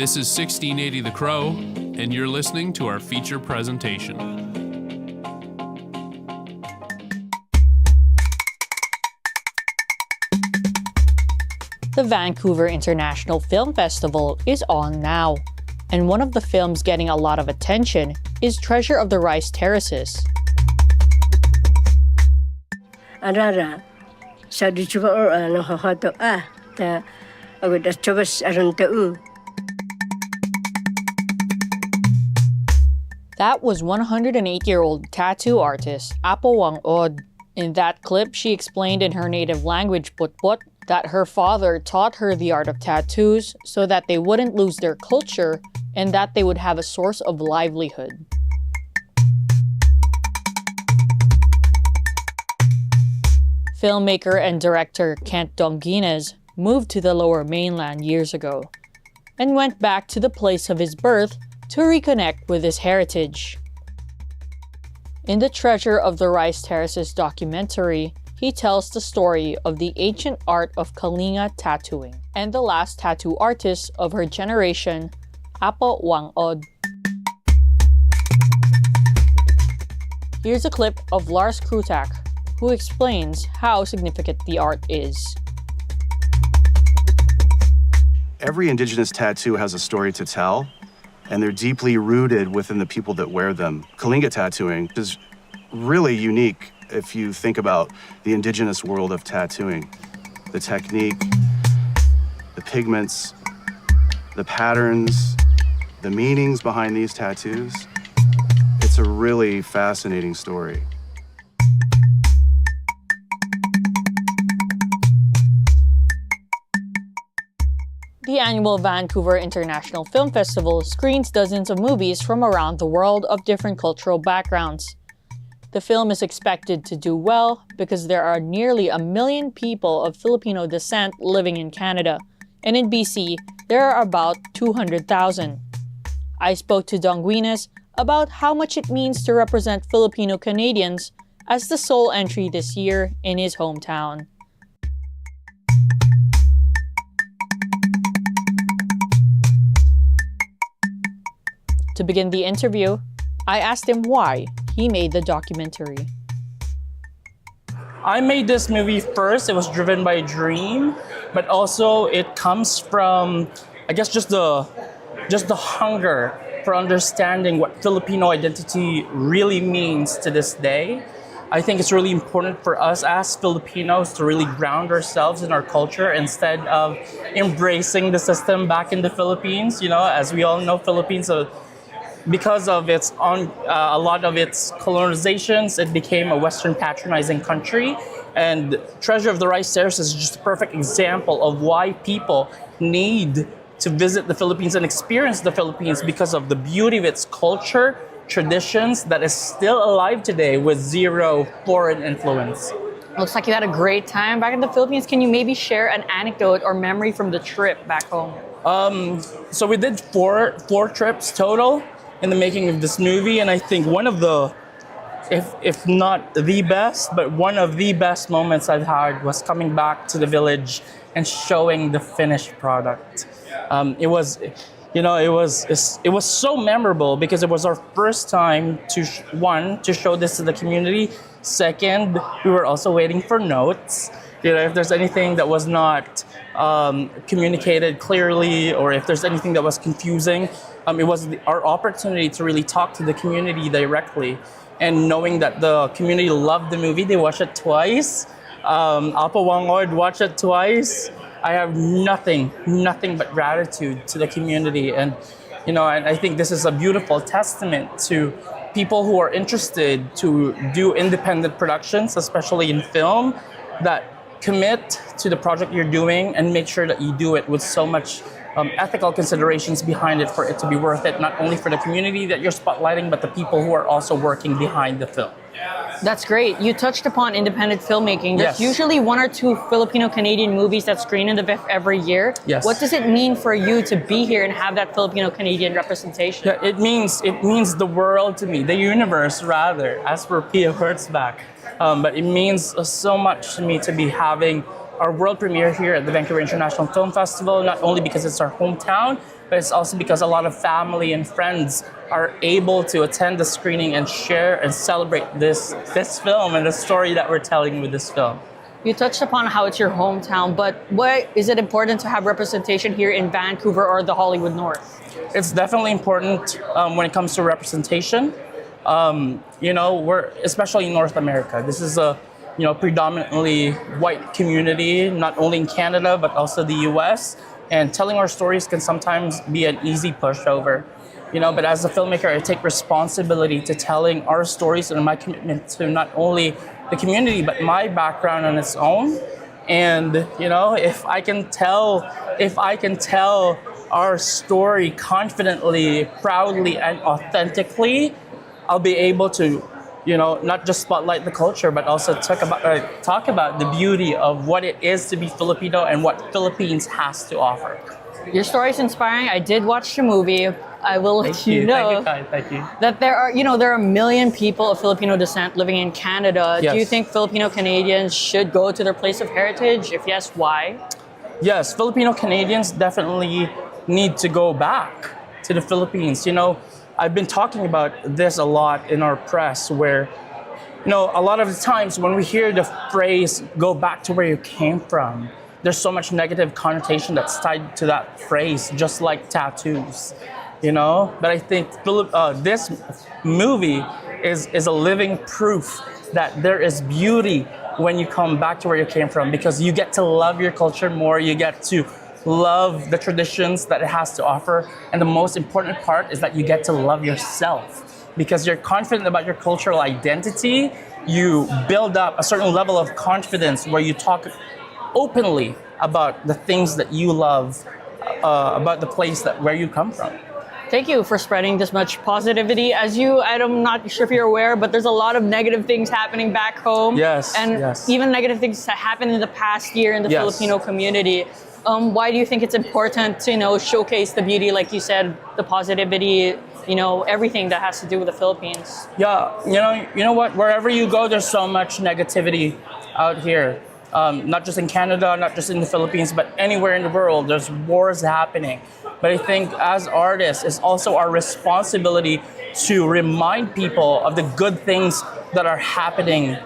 This is 1680 The Crow, and you're listening to our feature presentation. The Vancouver International Film Festival is on now, and one of the films getting a lot of attention is Treasure of the Rice Terraces. Arara, sa dichuba or ano hahato ta agad as chabas aron tau. That was 108-year-old tattoo artist Apo Wang Od. In that clip, she explained in her native language, Putput, that her father taught her the art of tattoos so that they wouldn't lose their culture and that they would have a source of livelihood. Filmmaker and director Kent Donguines moved to the Lower Mainland years ago and went back to the place of his birth to reconnect with his heritage. In the Treasure of the Rice Terraces documentary, he tells the story of the ancient art of Kalinga tattooing and the last tattoo artist of her generation, Apo Wang Od. Here's a clip of Lars Krutak, who explains how significant the art is. Every indigenous tattoo has a story to tell, and they're deeply rooted within the people that wear them. Kalinga tattooing is really unique if you think about the indigenous world of tattooing. The technique, the pigments, the patterns, the meanings behind these tattoos. It's a really fascinating story. The annual Vancouver International Film Festival screens dozens of movies from around the world of different cultural backgrounds. The film is expected to do well because there are nearly 1 million people of Filipino descent living in Canada, and in BC, there are about 200,000. I spoke to Donguines about how much it means to represent Filipino Canadians as the sole entry this year in his hometown. To begin the interview, I asked him why he made the documentary. I made this movie first. It was driven by a dream, but also it comes from, I guess, just the hunger for understanding what Filipino identity really means to this day. I think it's really important for us as Filipinos to really ground ourselves in our culture instead of embracing the system back in the Philippines. You know, as we all know, Philippines because of a lot of its colonizations, it became a Western patronizing country. And Treasure of the Rice Terraces is just a perfect example of why people need to visit the Philippines and experience the Philippines because of the beauty of its culture, traditions that is still alive today with zero foreign influence. Looks like you had a great time back in the Philippines. Can you maybe share an anecdote or memory from the trip back home? So we did four trips total in the making of this movie, and I think one of the, if not the best, but one of the best moments I've had was coming back to the village and showing the finished product. It was so memorable because it was our first time to show this to the community. Second, we were also waiting for notes. You know, if there's anything that was not communicated clearly, or if there's anything that was confusing, it was our opportunity to really talk to the community directly. And knowing that the community loved the movie, they watched it twice. Apo Wang Od watched it twice. I have nothing but gratitude to the community. And, you know, and I think this is a beautiful testament to people who are interested to do independent productions, especially in film, that commit to the project you're doing and make sure that you do it with so much ethical considerations behind it for it to be worth it, not only for the community that you're spotlighting, but the people who are also working behind the film. That's great. You touched upon independent filmmaking. There's usually 1 or 2 Filipino-Canadian movies that screen in the VIF every year. Yes. What does it mean for you to be here and have that Filipino-Canadian representation? Yeah, it means the world to me, the universe rather, as for Pia Wurtzbach. But it means so much to me to be having our world premiere here at the Vancouver International Film Festival, not only because it's our hometown, but it's also because a lot of family and friends are able to attend the screening and share and celebrate this film and the story that we're telling with this film. You touched upon how it's your hometown, but why is it important to have representation here in Vancouver or the Hollywood North? It's definitely important when it comes to representation. We're especially in North America. This is a predominantly white community, not only in Canada but also the U.S. And telling our stories can sometimes be an easy pushover. But as a filmmaker, I take responsibility to telling our stories and my commitment to not only the community but my background on its own. And if I can tell our story confidently, proudly, and authentically, I'll be able to, not just spotlight the culture, but also talk about the beauty of what it is to be Filipino and what Philippines has to offer. Your story is inspiring. I did watch the movie. I will let you know Thank you. that there are a million people of Filipino descent living in Canada. Yes. Do you think Filipino Canadians should go to their place of heritage? If yes, why? Yes, Filipino Canadians definitely need to go back to the Philippines. I've been talking about this a lot in our press where, a lot of the times when we hear the phrase, go back to where you came from, there's so much negative connotation that's tied to that phrase, just like tattoos, But I think this movie is a living proof that there is beauty when you come back to where you came from, because you get to love your culture more, you get to love the traditions that it has to offer, and the most important part is that you get to love yourself because you're confident about your cultural identity. You build up a certain level of confidence where you talk openly about the things that you love, about the place where you come from. Thank you for spreading this much positivity. I'm not sure if you're aware, but there's a lot of negative things happening back home. Yes, and yes. even negative things that happened in the past year in the Yes. Filipino community. Why do you think it's important to showcase the beauty, like you said, the positivity, everything that has to do with the Philippines? Yeah, you know what? Wherever you go, there's so much negativity out here. Not just in Canada, not just in the Philippines, but anywhere in the world, there's wars happening. But I think as artists, it's also our responsibility to remind people of the good things that are happening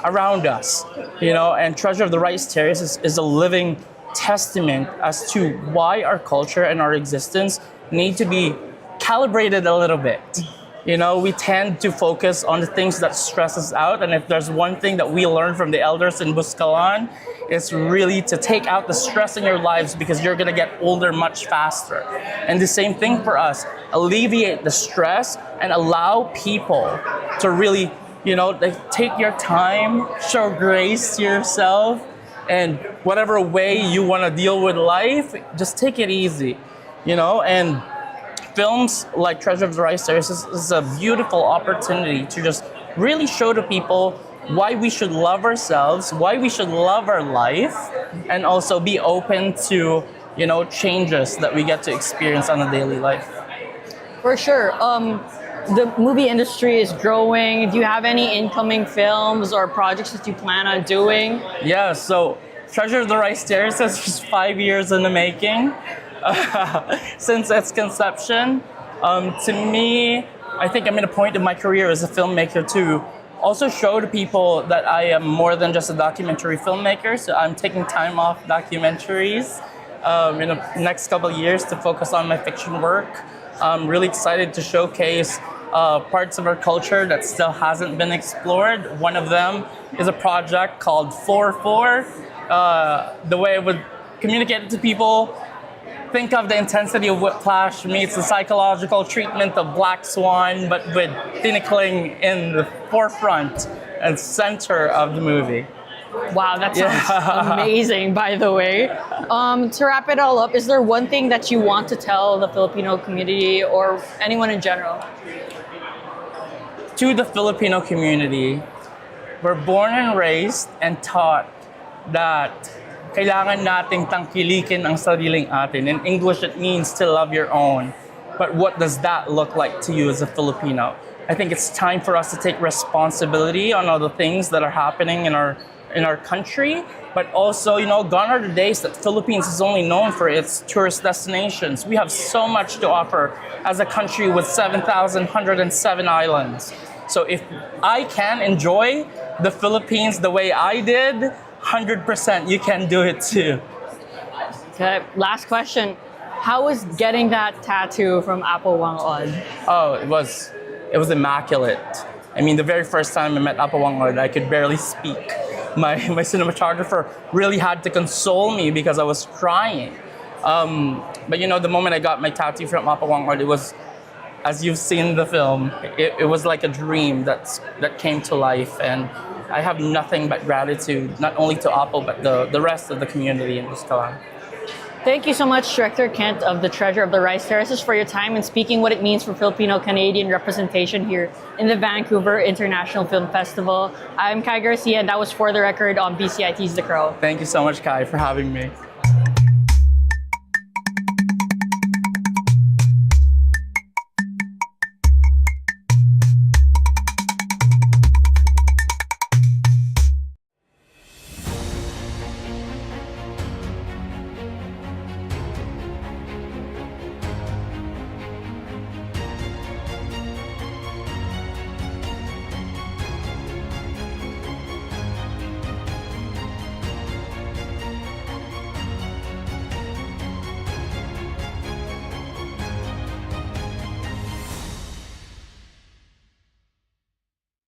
around us. And Treasure of the Rice Terrace is a living testament as to why our culture and our existence need to be calibrated a little bit. We tend to focus on the things that stress us out, and if there's one thing that we learned from the elders in Buscalan, it's really to take out the stress in your lives because you're gonna get older much faster. And the same thing for us, alleviate the stress and allow people to really, take your time, show grace to yourself, and whatever way you wanna deal with life, just take it easy, and films like Treasure of the Rice Terrace is a beautiful opportunity to just really show to people why we should love ourselves, why we should love our life, and also be open to, changes that we get to experience on a daily life. For sure. The movie industry is growing. Do you have any incoming films or projects that you plan on doing? Yeah, so Treasure of the Rice Terrace is 5 years in the making. Since its conception. To me, I think I'm at a point in my career as a filmmaker to also show to people that I am more than just a documentary filmmaker. So I'm taking time off documentaries in the next couple of years to focus on my fiction work. I'm really excited to showcase parts of our culture that still hasn't been explored. One of them is a project called 4-4. The way I would communicate it to people, think of the intensity of Whiplash meets the psychological treatment of Black Swan, but with Tinikling in the forefront and center of the movie. Wow, that sounds amazing, by the way. To wrap it all up, is there one thing that you want to tell the Filipino community or anyone in general? To the Filipino community, we're born and raised and taught that kailangan nating tangkilikin ang sariling atin. In English, it means to love your own. But what does that look like to you as a Filipino? I think it's time for us to take responsibility on all the things that are happening in our country, but also, gone are the days that Philippines is only known for its tourist destinations. We have so much to offer as a country with 7,107 islands. So if I can enjoy the Philippines the way I did, 100% you can do it too. Okay, last question. How was getting that tattoo from Apo Wangod? Oh, it was immaculate. I mean, the very first time I met Apo Wangod, I could barely speak. My cinematographer really had to console me because I was crying. But the moment I got my tattoo from Apo Wangod, it was, as you've seen the film, it was like a dream that came to life, and I have nothing but gratitude, not only to Apo, but the rest of the community in Buscalan. Thank you so much, Director Kent of the Treasure of the Rice Terraces, for your time and speaking what it means for Filipino-Canadian representation here in the Vancouver International Film Festival. I'm Kai Garcia, and that was For the Record on BCIT's The Crow. Thank you so much, Kai, for having me.